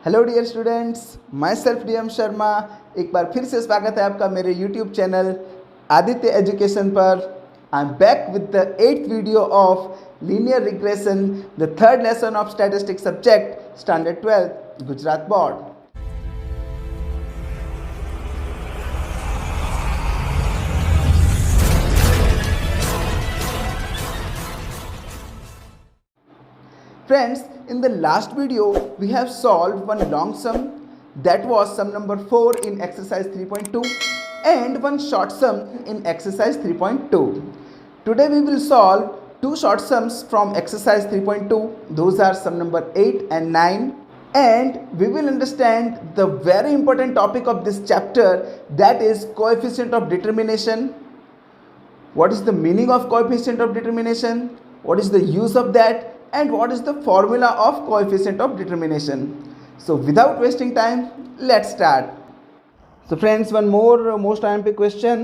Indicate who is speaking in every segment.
Speaker 1: Hello dear students, myself D M Sharma. एक बार फिर से स्वागत है आपका मेरे यूट्यूब चैनल आदित्य एजुकेशन पर। I am back with the 8th video of linear regression, the third lesson of statistics subject standard 12 Gujarat board. Friends, in the last video, we have solved one long sum, that was sum number 4 in exercise 3.2 and one short sum in exercise 3.2. Today we will solve two short sums from exercise 3.2. Those are sum number 8 and 9. And we will understand the very important topic of this chapter, that is coefficient of determination. What is the meaning of coefficient of determination? What is the use of that? And what is the formula of coefficient of determination? So without wasting time, let's start. So friends, one more most IMP question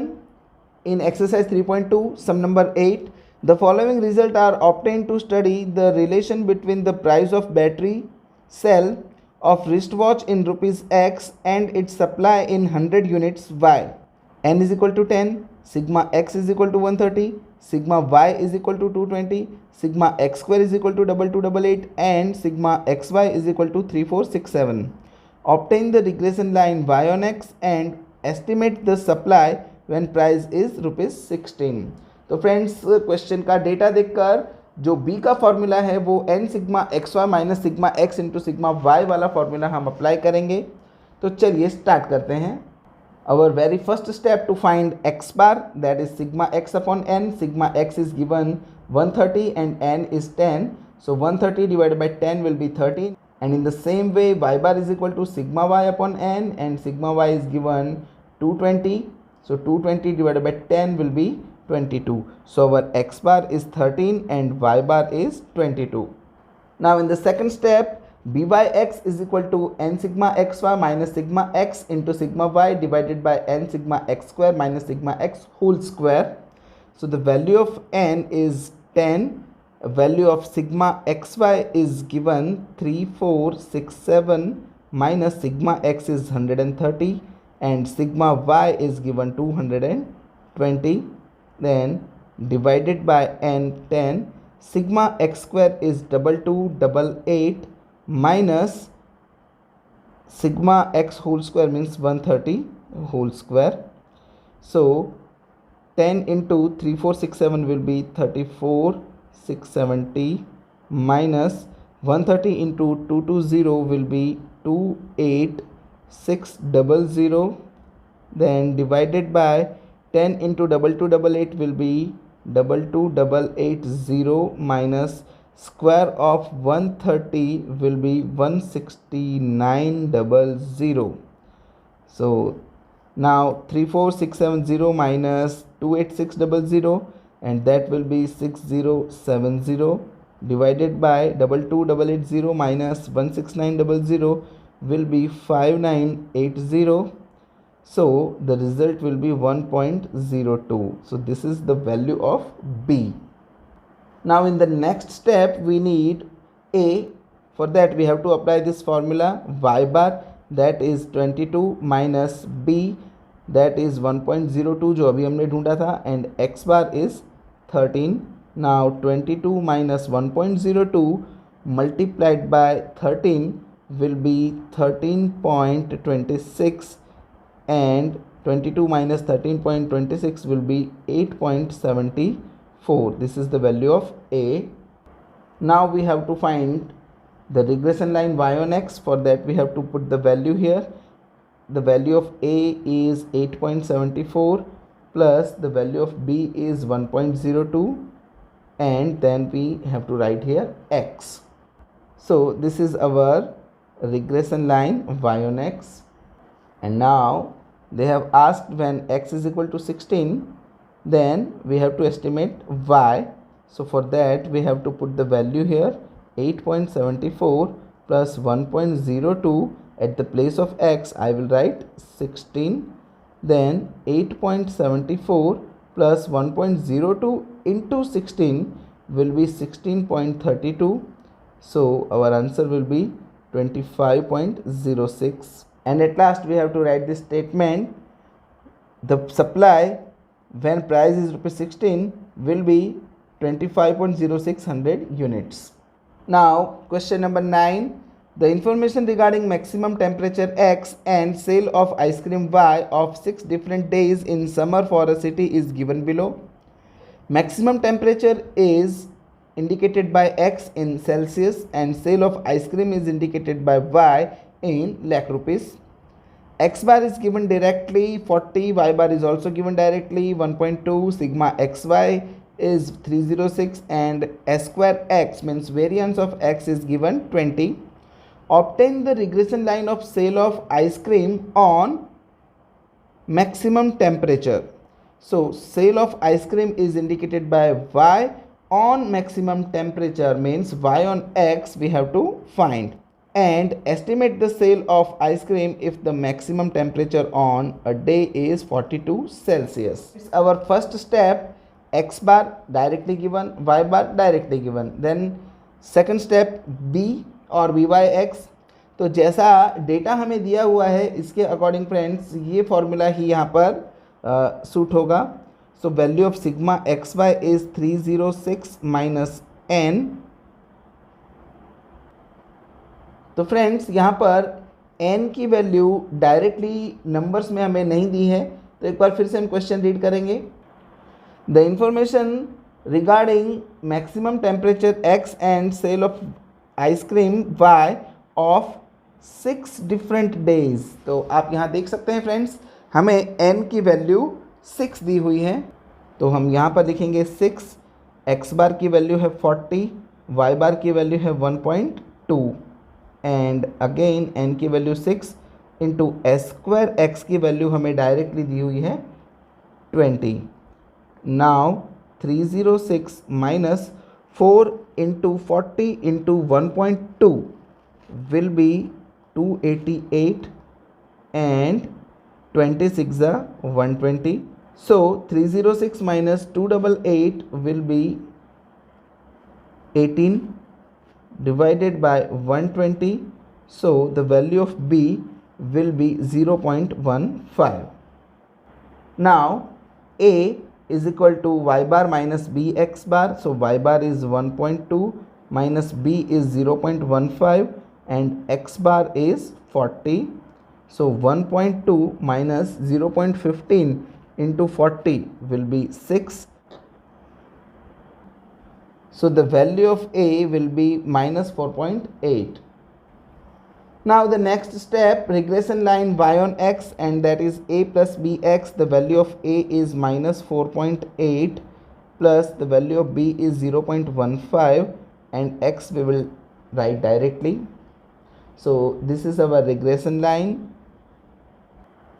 Speaker 1: in exercise 3.2, sum number 8. The following results are obtained to study the relation between the price of battery cell of wristwatch in rupees X and its supply in 100 units Y. N is equal to 10, sigma X is equal to 130, sigma Y is equal to 220, sigma X square is equal to 2288 and sigma XY is equal to 3467. Obtain the regression line Y on X and estimate the supply when price is rupees 16. तो friends, question का data देखकर जो B का formula है वो n sigma x y minus sigma x into sigma y वाला formula हम apply करेंगे। तो चलिए स्टार्ट करते हैं। Our very first step to find x bar, that is sigma x upon n. Sigma x is given 130 and n is 10. So 130 divided by 10 will be 13. And in the same way, y bar is equal to sigma y upon n and sigma y is given 220. So 220 divided by 10 will be 22. So our x bar is 13 and y bar is 22. Now in the second step, byx is equal to n sigma xy minus sigma x into sigma y divided by n sigma x square minus sigma x whole square. So the value of n is 10, value of sigma xy is given 3467 minus sigma x is 130 and sigma y is given 220, then divided by n 10. Sigma x square is 2288 minus sigma x whole square means 130 whole square. So 10 into 3467 will be 34670 minus 130 into 220 will be 28600, then divided by 10 into 2288 will be 22880 minus square of 130 will be 16900. So now 34670 minus 28600 and that will be 6070 divided by 22880 minus 16900 will be 5980. So the result will be 1.02. So this is the value of B. Now in the next step we need A. For that we have to apply this formula y bar, that is 22 minus B, that is 1.02 जो अभी हमने ढूंढा था, and x bar is 13. Now 22 minus 1.02 multiplied by 13 will be 13.26 and 22 minus 13.26 will be 8.74. This is the value of A. Now we have to find the regression line y on x. For that we have to put the value here. The value of A is 8.74 plus the value of B is 1.02 and then we have to write here x. So this is our regression line y on x. And now they have asked when x is equal to 16, then we have to estimate y. So for that we have to put the value here 8.74 plus 1.02. At the place of x I will write 16, then 8.74 plus 1.02 into 16 will be 16.32. So our answer will be 25.06. And at last we have to write this statement. The supply when price is ₹16 will be 25.0600 units. Now question number 9. The information regarding maximum temperature X and sale of ice cream Y of 6 different days in summer for a city is given below. Maximum temperature is indicated by X in Celsius and sale of ice cream is indicated by Y in lakh rupees. X bar is given directly 40, Y bar is also given directly 1.2, sigma XY is 306 and S square X means variance of X is given 20. Obtain the regression line of sale of ice cream on maximum temperature. So sale of ice cream is indicated by Y on maximum temperature means Y on X we have to find, and estimate the sale of ice cream if the maximum temperature on a day is 42 Celsius. It's our first step. X bar directly given, Y bar directly given. Then second step B और VYX. तो जैसा data हमें दिया हुआ है इसके according friends ये formula ही यहाँ पर सूट होगा. So value of sigma XY is 306 minus n. तो फ्रेंड्स यहाँ पर n की वैल्यू डायरेक्टली नंबर्स में हमें नहीं दी है, तो एक बार फिर से हम क्वेश्चन रीड करेंगे. The information regarding maximum temperature X and sale of ice cream Y of 6 different days. तो आप यहाँ देख सकते हैं फ्रेंड्स हमें n की वैल्यू 6 दी हुई है, तो हम यहाँ पर लिखेंगे 6. X बार की वैल्यू है 40, Y बार की वैल्यू है 1.2 एंड अगेन n की value 6 into S square X की वैल्यू हमें डायरेक्टली दी हुई है 20. Now 306 minus 4 into 40 into 1.2 will be 288 and 26 are 120. So 306 minus 288 will be 18 divided by 120. So the value of B will be 0.15. Now A is equal to Y bar minus B X bar. So Y bar is 1.2 minus B is 0.15 and X bar is 40. So 1.2 minus 0.15 into 40 will be 6. So the value of A will be minus 4.8. Now the next step, regression line Y on X, and that is A plus BX. The value of A is minus 4.8 plus the value of B is 0.15 and X we will write directly. So this is our regression line.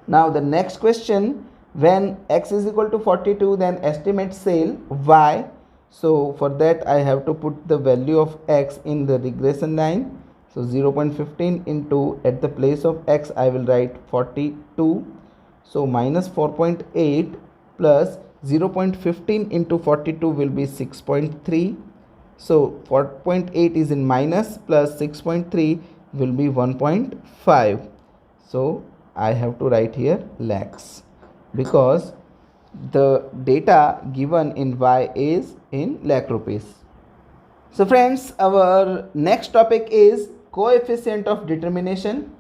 Speaker 1: Now the next question, when X is equal to 42 then estimate sale Y. So for that I have to put the value of X in the regression line. So 0.15 into, at the place of X I will write 42. So minus 4.8 plus 0.15 into 42 will be 6.3. So 4.8 is in minus plus 6.3 will be 1.5. So I have to write here lakhs because the data given in Y is in lakh rupees. So friends, our next topic is coefficient of determination.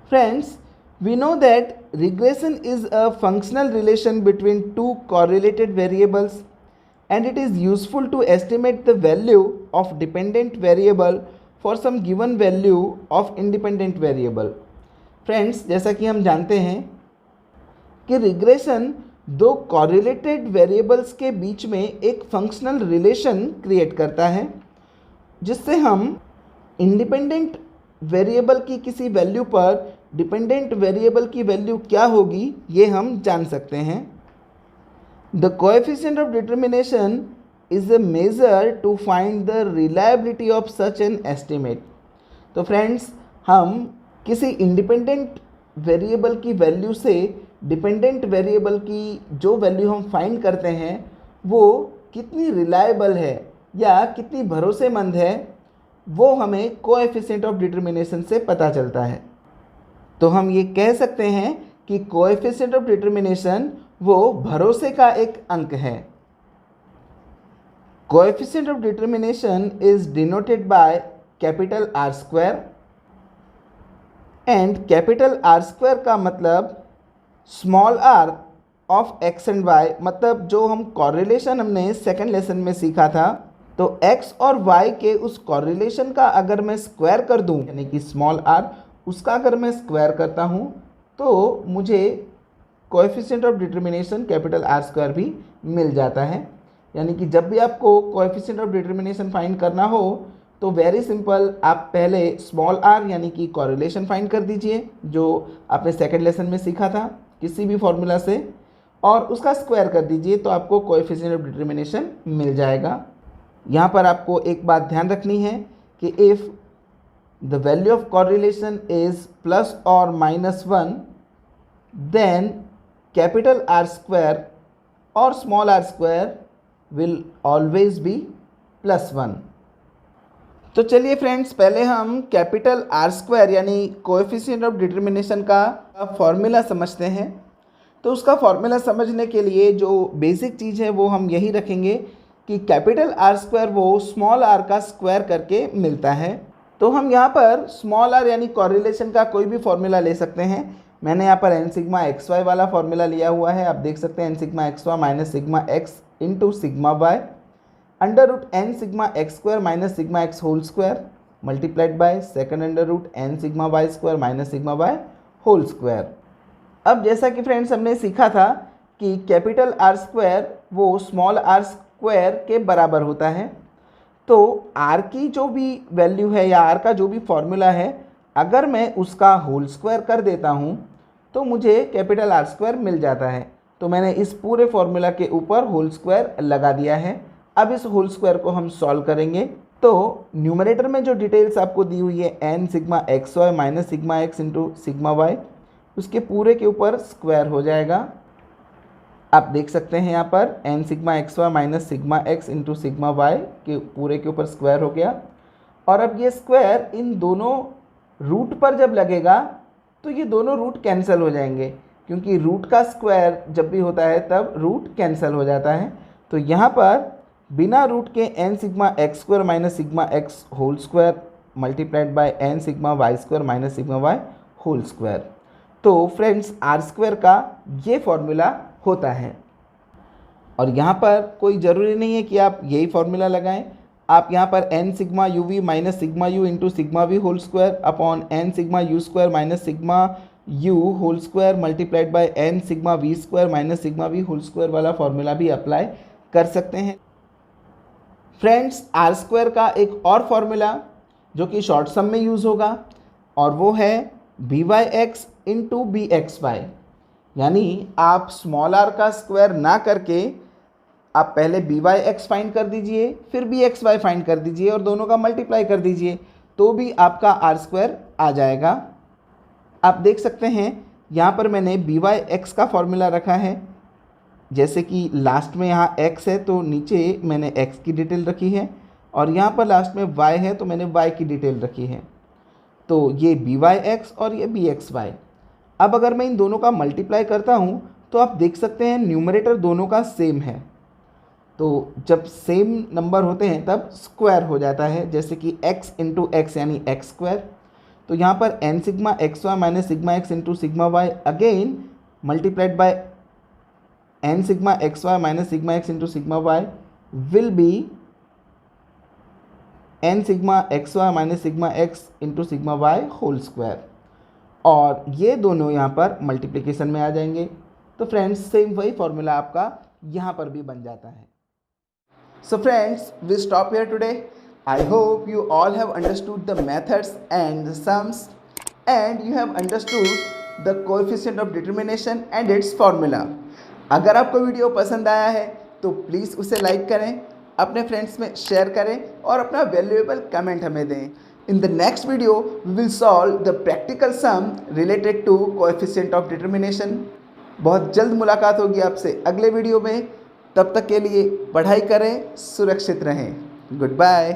Speaker 1: Friends, we know that regression is a functional relation between two correlated variables and it is useful to estimate the value of dependent variable for some given value of independent variable. Friends, जैसा कि हम जानते हैं कि regression दो कॉरिलेटेड variables के बीच में एक फंक्शनल रिलेशन क्रिएट करता है जिससे हम इंडिपेंडेंट वेरिएबल की किसी वैल्यू पर डिपेंडेंट वेरिएबल की वैल्यू क्या होगी ये हम जान सकते हैं. The coefficient of determination is a measure to find the reliability of such an estimate. तो फ्रेंड्स, हम किसी इंडिपेंडेंट वेरिएबल की वैल्यू से डिपेंडेंट वेरिएबल की जो वैल्यू हम फाइंड करते हैं वो कितनी रिलायबल है या कितनी भरोसेमंद है वो हमें कोएफिशिएंट ऑफ डिटर्मिनेशन से पता चलता है। तो हम ये कह सकते हैं कि कोएफिशिएंट ऑफ डिटर्मिनेशन वो भरोसे का एक अंक है। Coefficient of determination is denoted by capital R square, and capital R square का मतलब small r of x and y, मतलब जो हम कॉरिलेशन हमने सेकेंड लेसन में सीखा था, तो x और y के उस कॉरिलेशन का अगर मैं स्क्वायर कर दूं, यानी कि स्मॉल r, उसका अगर मैं स्क्वायर करता हूं तो मुझे coefficient of determination capital R square भी मिल जाता है। यानी कि जब भी आपको कोएफिशिएंट ऑफ डिटर्मिनेशन फाइंड करना हो तो वेरी सिंपल, आप पहले स्मॉल r यानी कि कॉरिलेशन फाइंड कर दीजिए जो आपने सेकेंड लेसन में सीखा था किसी भी फॉर्मूला से, और उसका स्क्वायर कर दीजिए तो आपको कोएफिशिएंट ऑफ डिटर्मिनेशन मिल जाएगा। यहाँ पर आपको एक बात ध्यान रखनी है कि if the value of correlation is plus और minus 1, then capital R square और small are square will always be +1। तो चलिए फ्रेंड्स, पहले हम कैपिटल आर स्क्वायर यानी कोएफिशिएंट ऑफ डिटर्मिनेशन का फॉर्मूला समझते हैं। तो उसका फॉर्मूला समझने के लिए जो बेसिक चीज़ है वो हम यही रखेंगे कि कैपिटल आर स्क्वायर वो स्मॉल आर का स्क्वायर करके मिलता है। तो हम यहाँ पर स्मॉल आर यानी कॉरिलेशन का कोई भी फॉर्मूला ले सकते हैं। मैंने यहाँ पर एन सिग्मा एक्स वाई वाला फॉर्मूला लिया हुआ है। आप देख सकते हैं n sigma x y minus sigma x into sigma y under root n sigma x square minus sigma x whole square multiplied by second under root n sigma y square minus sigma y whole square. अब जैसा कि friends हमने सीखा था कि capital R square वो small are square के बराबर होता है, तो आर की जो भी वैल्यू है या आर का जो भी फॉर्मूला है, अगर मैं उसका होल स्क्वायर कर देता हूँ तो मुझे कैपिटल आर स्क्वायर मिल जाता है। तो मैंने इस पूरे फॉर्मूला के ऊपर होल स्क्वायर लगा दिया है। अब इस होल स्क्वायर को हम सॉल्व करेंगे। तो न्यूमरेटर में जो डिटेल्स आपको दी हुई है n sigma x y minus sigma x into sigma y, उसके पूरे के ऊपर स्क्वायर हो जाएगा। आप देख सकते हैं यहाँ पर n sigma x y minus sigma x into sigma y के पूरे के ऊपर स्क्वायर हो गया। और अब ये स्क्वायर इन दोनों रूट पर जब लगेगा तो ये दोनों रूट कैंसिल हो जाएंगे, क्योंकि रूट का स्क्वायर जब भी होता है तब रूट कैंसिल हो जाता है। तो यहाँ पर बिना रूट के n sigma x square minus sigma x whole square multiplied by n sigma y square minus sigma y whole square. तो फ्रेंड्स, आर स्क्वायर का ये फॉर्मूला होता है। और यहाँ पर कोई ज़रूरी नहीं है कि आप यही फॉर्मूला लगाएं। आप यहाँ पर n sigma u v minus sigma u into sigma v whole square upon n sigma u square minus sigma u whole square multiplied by n sigma v square minus sigma v whole square वाला formula भी apply कर सकते हैं। Friends, R square का एक और formula जो कि शॉर्ट सम में यूज़ होगा, और वो है b y x into b x y. यानी आप स्मॉल आर का स्क्वायर ना करके आप पहले बी वाई एक्स फाइंड कर दीजिए, फिर बी एक्स वाई फाइंड कर दीजिए और दोनों का मल्टीप्लाई कर दीजिए, तो भी आपका आर स्क्वायर आ जाएगा। आप देख सकते हैं यहाँ पर मैंने बी वाई एक्स का फॉर्मूला रखा है, जैसे कि लास्ट में यहाँ x है तो नीचे मैंने x की डिटेल रखी है, और यहाँ पर लास्ट में y है तो मैंने y की डिटेल रखी है। तो ये बी वाई एक्स और ये बी एक्स वाई। अब अगर मैं इन दोनों का मल्टीप्लाई करता हूँ तो आप देख सकते हैं न्यूमरेटर दोनों का सेम है। तो जब सेम नंबर होते हैं तब स्क्वायर हो जाता है, जैसे कि x इंटू एक्स यानी एक्स स्क्वायर। तो यहाँ पर n sigma x y minus sigma x into sigma y again multiplied by n sigma x y minus sigma x into sigma y will be n sigma x y minus sigma x into sigma y whole square, और ये दोनों यहाँ पर multiplication में आ जाएंगे। तो friends, same वही formula आपका यहाँ पर भी बन जाता है। So friends, we stop here today. I hope you all have understood the methods and the sums, and you have understood the coefficient of determination and its formula. अगर आपको वीडियो पसंद आया है तो प्लीज़ उसे लाइक करें, अपने friends में शेयर करें और अपना वैल्यूएबल कमेंट हमें दें। In the next video, we will solve the practical sum related to coefficient of determination. बहुत जल्द मुलाकात होगी आपसे अगले वीडियो में। तब तक के लिए पढ़ाई करें, सुरक्षित रहें। Good bye.